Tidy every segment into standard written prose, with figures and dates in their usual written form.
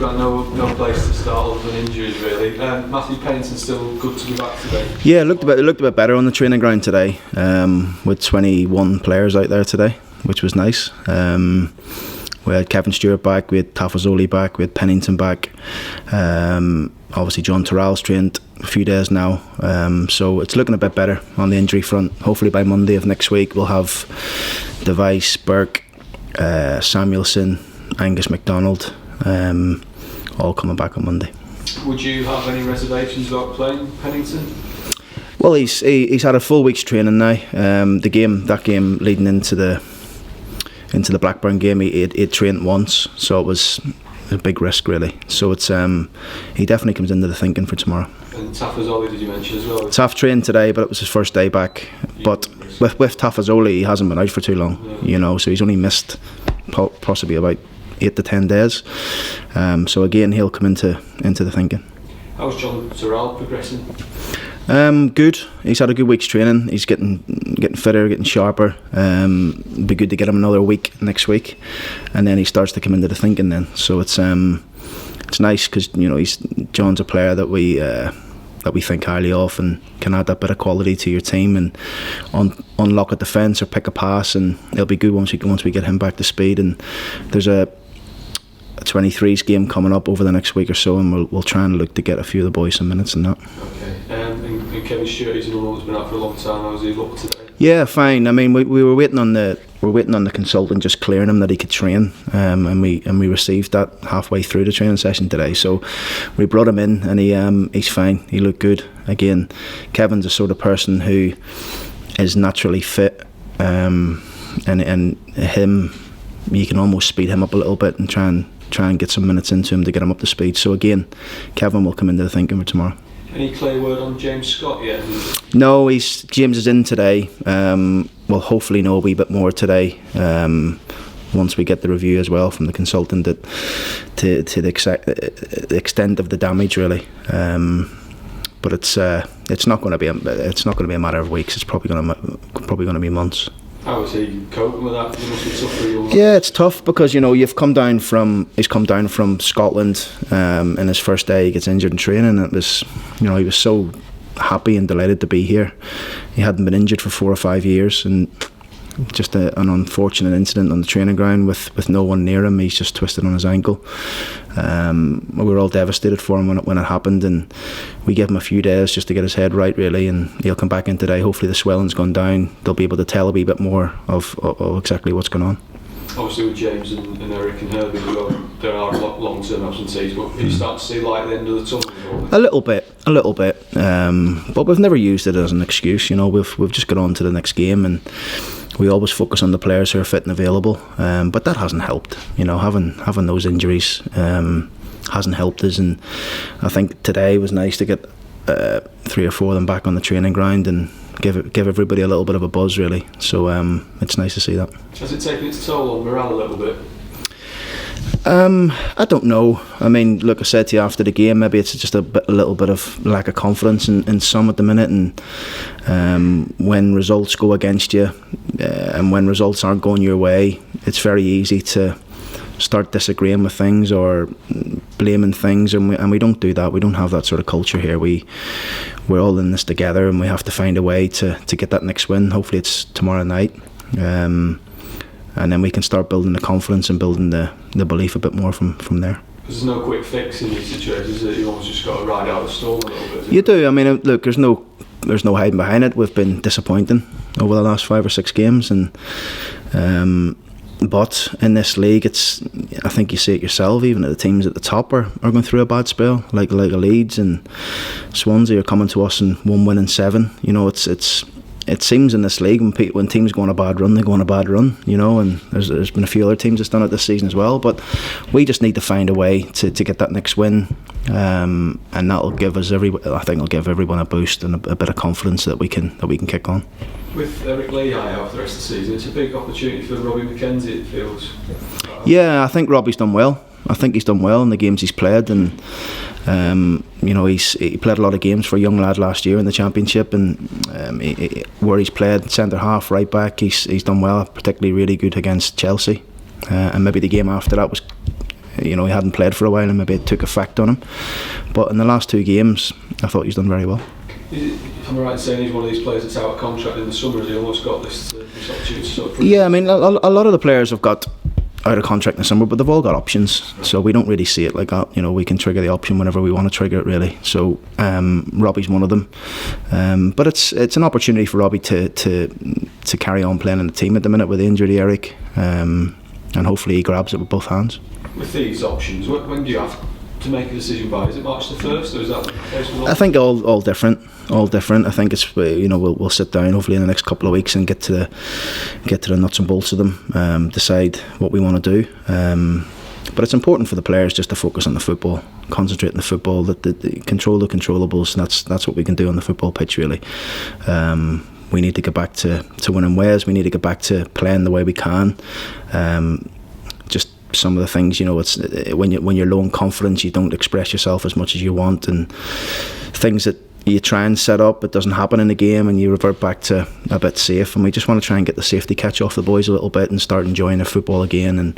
Grant, no place to start other than injuries really. Matthew Pennington's still good to be back today. Yeah, it looked a bit better on the training ground today, with 21 players out there today, which was nice. We had Kevin Stewart back, we had Tafazoli back, we had Pennington back. Obviously John Terrell's trained a few days now, so it's looking a bit better on the injury front. Hopefully by Monday of next week we'll have Device, Burke, Samuelson, Angus MacDonald, all coming back on Monday. Would you have any reservations about playing Pennington? Well, he's had a full week's training now. That game leading into the Blackburn game, he trained once, so it was a big risk really. So it's he definitely comes into the thinking for tomorrow. And Tafazoli, did you mention as well? Taf trained today, but it was his first day back. But with Tafazoli, he hasn't been out for too long, so he's only missed possibly about 8 to 10 days. So again, he'll come into the thinking. How's John Terrell progressing? Good. He's had a good week's training. He's getting fitter, getting sharper. It'd be good to get him another week next week, and then he starts to come into the thinking. Then, so it's nice because John's a player that we think highly of and can add that bit of quality to your team and unlock a defence or pick a pass, and it'll be good once we get him back to speed. And there's a 23s game coming up over the next week or so, and we'll try and look to get a few of the boys some minutes in that. Okay. And Kevin Stewart, he's another one that's been out for a long time. How's he looked today? Yeah, fine. I mean, we were waiting on the consultant just clearing him that he could train, and we received that halfway through the training session today. So we brought him in, and he's fine. He looked good. Again, Kevin's the sort of person who is naturally fit, and him, you can almost speed him up a little bit and try and get some minutes into him to get him up to speed. So again, Kevin will come into the thinking for tomorrow. Any clear word on James Scott yet? No, James is in today. We'll hopefully know a wee bit more today, once we get the review as well from the consultant to the extent of the damage really. But it's not going to be a matter of weeks. It's probably going to be months. How is he coping with that? It must be tough for you. Yeah, it's tough because he's come down from Scotland. In his first day, he gets injured in training. It was, he was so happy and delighted to be here. He hadn't been injured for 4 or 5 years, and just an unfortunate incident on the training ground with no one near him. He's just twisted on his ankle. We were all devastated for him when it happened, and we gave him a few days just to get his head right really, and he'll come back in today. Hopefully the swelling's gone down. They'll be able to tell a wee bit more of exactly what's going on. Obviously with James and Eric and Herbie, there are long-term absentees, but you start to see light at the end of the tunnel? A little bit, but we've never used it as an excuse. We've just got on to the next game, and we always focus on the players who are fit and available, but that hasn't helped. Having those injuries hasn't helped us, and I think today was nice to get 3 or 4 of them back on the training ground and give everybody a little bit of a buzz really. So it's nice to see that. Has it taken its toll on morale a little bit? I don't know. I mean, look, I said to you after the game, maybe it's just a little bit of lack of confidence in some at the minute, and when results go against you, and when results aren't going your way, it's very easy to start disagreeing with things or blaming things, and we don't do that. We don't have that sort of culture here. We're all in this together, and we have to find a way to get that next win. Hopefully it's tomorrow night, and then we can start building the confidence and building the belief a bit more from there. There's no quick fix in these situations. That you almost just got to ride out the storm a little bit. You do. I mean, look, there's no hiding behind it. We've been disappointing over the last 5 or 6 games, and but in this league, I think you see it yourself. Even the teams at the top are going through a bad spell, like Leeds and Swansea are coming to us in 1 win and 7. It seems in this league when teams go on a bad run, they go on a bad run, and there's been a few other teams that's done it this season as well. But we just need to find a way to get that next win, and that'll give us it'll give everyone a boost and a bit of confidence that we can kick on. With Eric Lehigh out for the rest of the season, it's a big opportunity for Robbie McKenzie, it feels. Yeah, I think Robbie's done well. I think he's done well in the games he's played, and he played a lot of games for a young lad last year in the Championship, and where he's played centre half, right back, he's done well, particularly really good against Chelsea, and maybe the game after that was he hadn't played for a while and maybe it took effect on him. But in the last 2 games, I thought he's done very well. Am I right in saying he's one of these players that's out of contract in the summer? Has he almost got this opportunity to sort of... Yeah, I mean, a lot of the players have got out of contract in the summer, but they've all got options, so we don't really see it like that. We can trigger the option whenever we want to trigger it, really. So Robbie's one of them, but it's an opportunity for Robbie to carry on playing in the team at the minute with the injury to Eric, and hopefully he grabs it with both hands. With these options, when do you have to make a decision by? Is it March the 1st, or is that the case with all? I think all different. I think it's we'll sit down hopefully in the next couple of weeks and get to the nuts and bolts of them, decide what we want to do. But it's important for the players just to focus on the football, concentrate on the football, that control the controllables. That's what we can do on the football pitch, really. We need to get back to winning ways. We need to get back to playing the way we can. Just some of the things, it's when you're low in confidence, you don't express yourself as much as you want, and things that you try and set up, it doesn't happen in the game, and you revert back to a bit safe. And we just want to try and get the safety catch off the boys a little bit and start enjoying their football again, and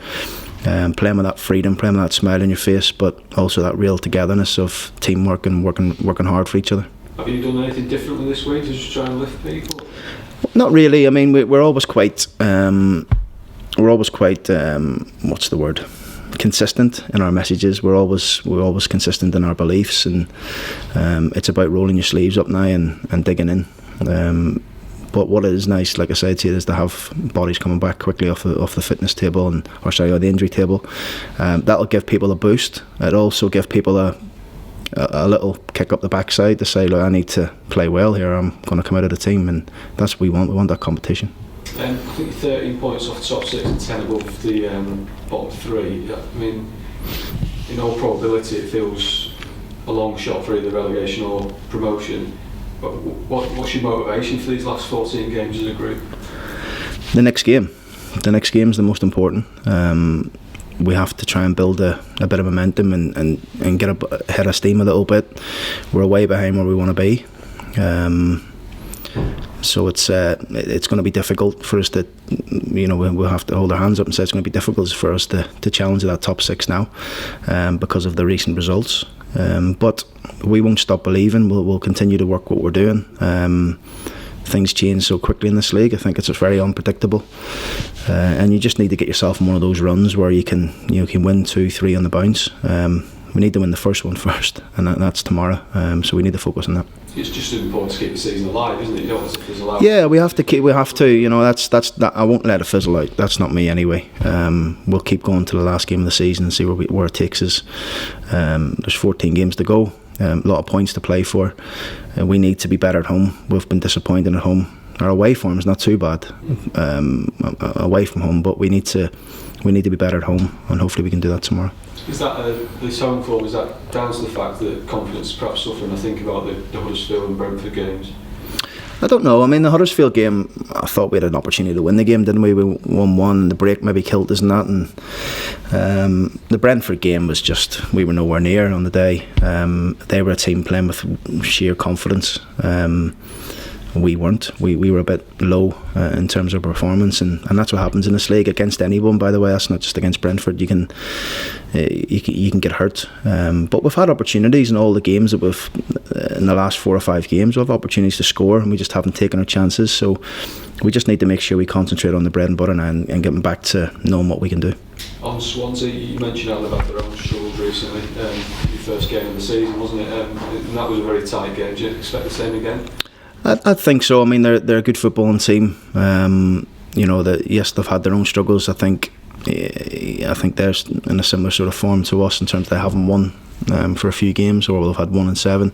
playing with that freedom, playing with that smile on your face, but also that real togetherness of teamwork and working hard for ech other. Have you done anything differently this week to just try and lift people? Not really. I mean, we're always quite what's the word? Consistent in our messages. We're always consistent in our beliefs, and it's about rolling your sleeves up now and digging in. But what is nice, like I said to you, is to have bodies coming back quickly off the fitness table on the injury table. That'll give people a boost. It'll also give people a little kick up the backside to say, look, I need to play well here. I'm going to come out of the team, and that's what we want. We want that competition. I think 13 points off the top 6 and 10 above the bottom 3. I mean, in all probability, it feels a long shot for either relegation or promotion. But what's your motivation for these last 14 games as a group? The next game. The next game is the most important. We have to try and build a bit of momentum and get ahead of steam a little bit. We're way behind where we want to be. So it's going to be difficult for us to, we'll have to hold our hands up and say it's going to be difficult for us to challenge that top 6 now, because of the recent results. But we won't stop believing. We'll continue to work what we're doing. Things change so quickly in this league. I think it's very unpredictable, and you just need to get yourself in one of those runs where you can win 2-3 on the bounce. We need to win the first one first, and that's tomorrow. So we need to focus on that. It's just important to keep the season alive, isn't it? You don't want it to fizzle out. Yeah, we have to. That's that. I won't let it fizzle out. That's not me anyway. We'll keep going to the last game of the season and see where it takes us. There's 14 games to go. A lot of points to play for. We need to be better at home. We've been disappointed at home. Our away form is not too bad away from home, but we need to be better at home, and hopefully we can do that tomorrow. Is that this home form, is that down to the fact that confidence is perhaps suffering? I think about the Huddersfield and Brentford games. I don't know. I mean, the Huddersfield game, I thought we had an opportunity to win the game, didn't we? We won 1, the break maybe killed us in that, and the Brentford game was just, we were nowhere near on the day. They were a team playing with sheer confidence. We weren't. We were a bit low in terms of performance, and that's what happens in this league against anyone. By the way, that's not just against Brentford. You can get hurt, but we've had opportunities in all the games that we've in the last 4 or 5 games. We've opportunities to score, and we just haven't taken our chances. So we just need to make sure we concentrate on the bread and butter now and getting back to knowing what we can do. On Swansea, you mentioned how they've had their own struggles recently. Your first game of the season, wasn't it? And that was a very tight game. Do you expect the same again? I think so. I mean, they're a good footballing team. Yes, they've had their own struggles. I think they're in a similar sort of form to us in terms of they haven't won for a few games, or they've had 1 and 7.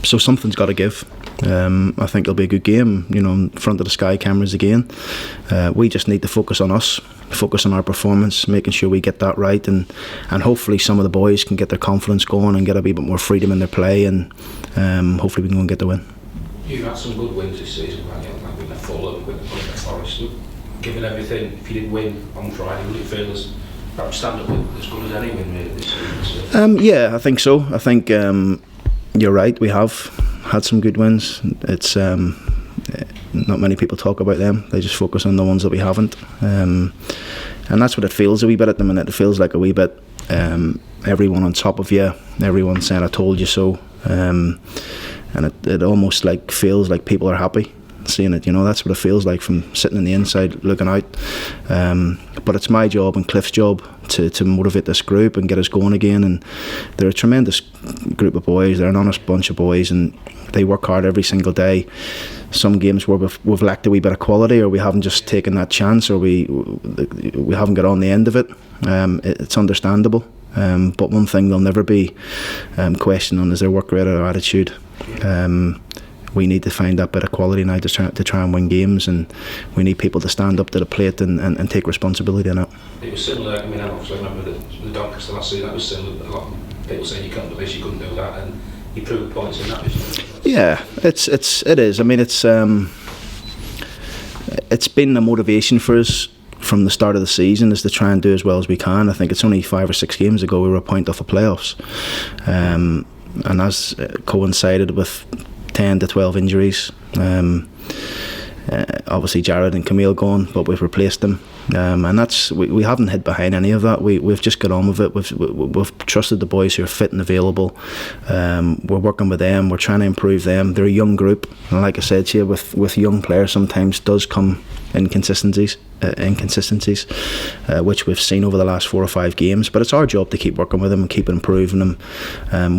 So something's got to give. I think it'll be a good game. In front of the Sky cameras again. We just need to focus on us, focus on our performance, making sure we get that right, and hopefully some of the boys can get their confidence going and get a wee bit more freedom in their play, and hopefully we can go and get the win. You've had some good wins this season, like with Fulham, with Forest. Given everything, if you did win on Friday, would it feel as perhaps stand up as good as any win really this season? Yeah, I think so. I think you're right. We have had some good wins. It's not many people talk about them. They just focus on the ones that we haven't. And that's what it feels a wee bit at the minute. It feels like a wee bit everyone on top of you, everyone saying I told you so, and it almost like feels like people are happy seeing it. That's what it feels like from sitting on the inside looking out. But it's my job and Cliff's job to motivate this group and get us going again. And they're a tremendous group of boys. They're an honest bunch of boys, and they work hard every single day. Some games where we've lacked a wee bit of quality, or we haven't just taken that chance, or we haven't got on the end of it. It's understandable. But one thing they'll never be questioned on is their work rate or attitude. We need to find that bit of quality now to try and win games, and we need people to stand up to the plate and take responsibility in it. It was similar. I mean, I obviously remember the Doncaster last season. That was similar. A lot of people saying you couldn't do this, you couldn't do that, and you proved points in that. Yeah, it is. I mean, it's been a motivation for us from the start of the season, is to try and do as well as we can. I think it's only 5 or 6 games ago we were a point off the playoffs, and as coincided with 10 to 12 injuries. Obviously Jared and Camille gone, but we've replaced them, and that's we haven't hid behind any of that. We've just got on with it. We've trusted the boys who are fit and available. We're working with them. We're trying to improve them. They're a young group, and like I said to you, with young players sometimes does come inconsistencies, which we've seen over the last 4 or 5 games. But it's our job to keep working with them and keep improving them.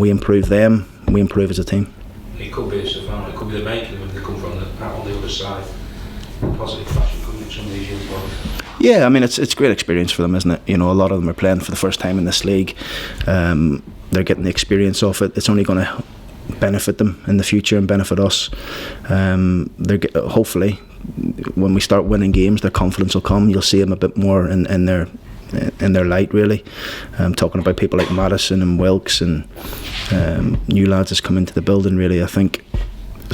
We improve them, we improve as a team. It could be it could be the making when they come from on the other side. In positive fashion, couldn't it, some of these young boys? Yeah, I mean it's a great experience for them, isn't it? A lot of them are playing for the first time in this league. They're getting the experience of it. It's only going to benefit them in the future and benefit us. Hopefully, when we start winning games, their confidence will come. You'll see them a bit more in their light, really. Talking about people like Madison and Wilkes and new lads that's come into the building, really. I think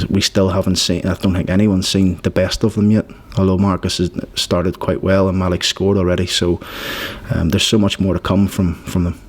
we still haven't seen, I don't think anyone's seen the best of them yet, although Marcus has started quite well and Malik scored already, so there's so much more to come from them.